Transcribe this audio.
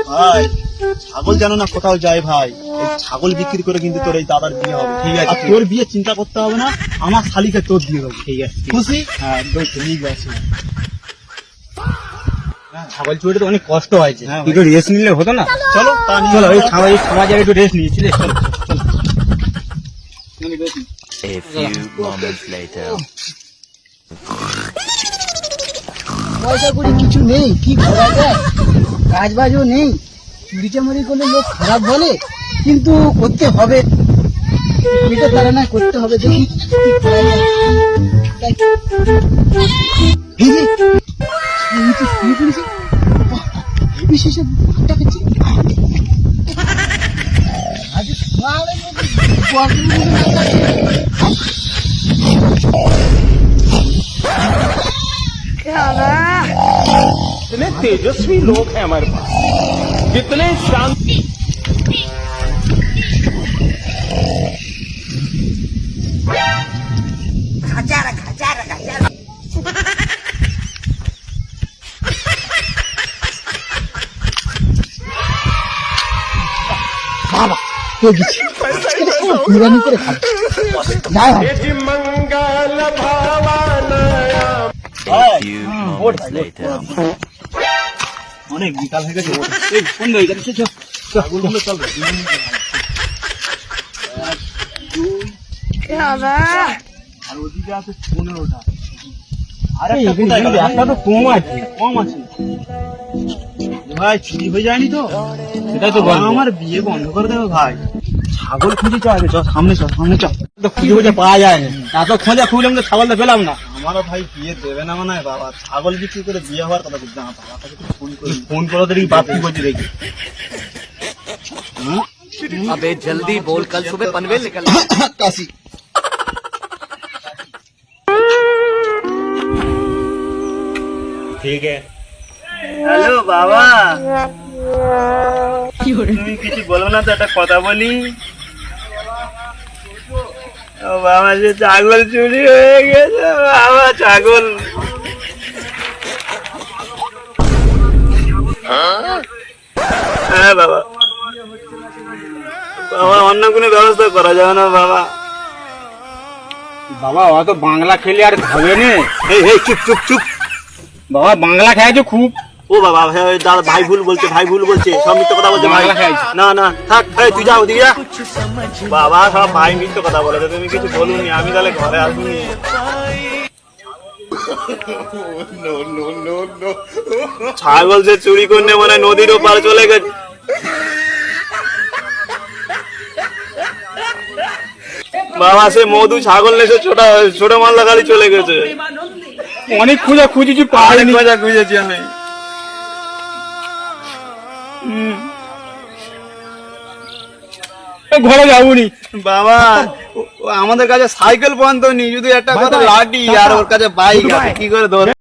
ভাই ছাগল জানো না কোথাও যায় ভাই, এই ছাগল বিক্রি করে কিন্তু তোর এই দাদার বিয়ে হবে। ঠিক আছে, তোর বিয়ে চিন্তা করতে হবে না, আমার শালিকে তোর দিয়ে দেবো। ঠিক আছে, খুশি? হ্যাঁ একদম ঠিক আছে। ছাগল চুরিতে তো অনেক কষ্ট হয়েছে, হ্যাঁ, একটু রেস্ট নিলে হতো না? চলো চলো ওই সমাজে একটু রেস্ট নিয়েছিলে। A few moments later. পয়সা করি কিছু নেই, কি করা যায়? কাজ বাজও নেই, চুরি চামারি করলে লোক খারাপ বলে, কিন্তু করতে হবে, এটা তারা না করতে হবে। দেখি কি করা যায়। এই যে, এই তো শুয়ে পড়েছে। বাহ, এই বিশেষে ভাতটা খেয়েছে। আজকে সারাদিন গরমের মধ্যে না থাকে। इतने तेजस्वी लोग हैं हमारे पास, कितने शांत। বাবা কে গেছে বিরিয়ানি করে খাবে যাই হোক। मंगल भावनाया। A few moments later. অনেক বিকাল হয়ে গেছে। এই বন্ধু এই গাড়ি চল ছাগলগুলো চল রে। আর ওদিকে আছে 15টা। আর একটা কোথায় গেল? একটা তো কম আছে। কম আছে ভাই, চুরি হয়ে যায়নি তো? সেটা তো বল। আমার বিয়ে বন্ধ করে দেবে ভাই। ছাগল খুঁজে চল আগে, চল সামনে চল, সামনে চল। তো খুঁজে খুঁজে পাওয়া যায় না, এত খোঁজা খুঁজলাম তো ছাগলটা পেলাম না। আমারও ভাই বিয়ে দেবে না মনে হয় বাবা, ছাগল বিক্রি করে বিয়ে হওয়ার কথা বলতে আমার বাবাকে ফোন করে। ফোন করে দেখি বাপ কি করছে দেখি। अबे जल्दी बोल, कल सुबह पनवेल निकल। কাশি ठीक है। হ্যালো বাবা, তুমি কিছু বলো না তো, একটা কথা বলি। ও বাবা, যে ছাগল চুরি হয়ে গেছে বাবা, ছাগল। হ্যাঁ বাবা, বাবা অন্য কোনো ব্যবস্থা করা যাবে না বাবা? বাবা অত বাংলা খেলে আর হবে না। এই এই চুপ চুপ চুপ। বাবা বাংলা খেয়েছো খুব। ও বাবা, হ্যাঁ, দাদা ভাই ভুল বলছে, ভাই ভুল বলছে, সব মিথ্যে কথা বলছে ভাই। বাংলা খাইছে। না না থাক, এই তুই যাও ওদিকে যা। বাবা সব ভাই মিথ্যে কথা বলে, তুমি কিছু বলুনি, আমি তাহলে ঘরে আসবনি। ছাগল সে চুরি করলে মানে নদীর ওপারে চলে গেছে। বাবা সে মধু ছাগল নেছে, ছোট ছোট মাল্লা গাড়ি চলে গেছে। অনেক খোঁজা খুঁজেছি পাইনি। মজা খুঁজেছি আমি। ঘরে যাবনি বাবা আমাদের কাছে সাইকেল পর্যন্ত নেই, যদি একটা কথা লাঠি, আর ওর কাছে বাইক আছে, কি করে ধরে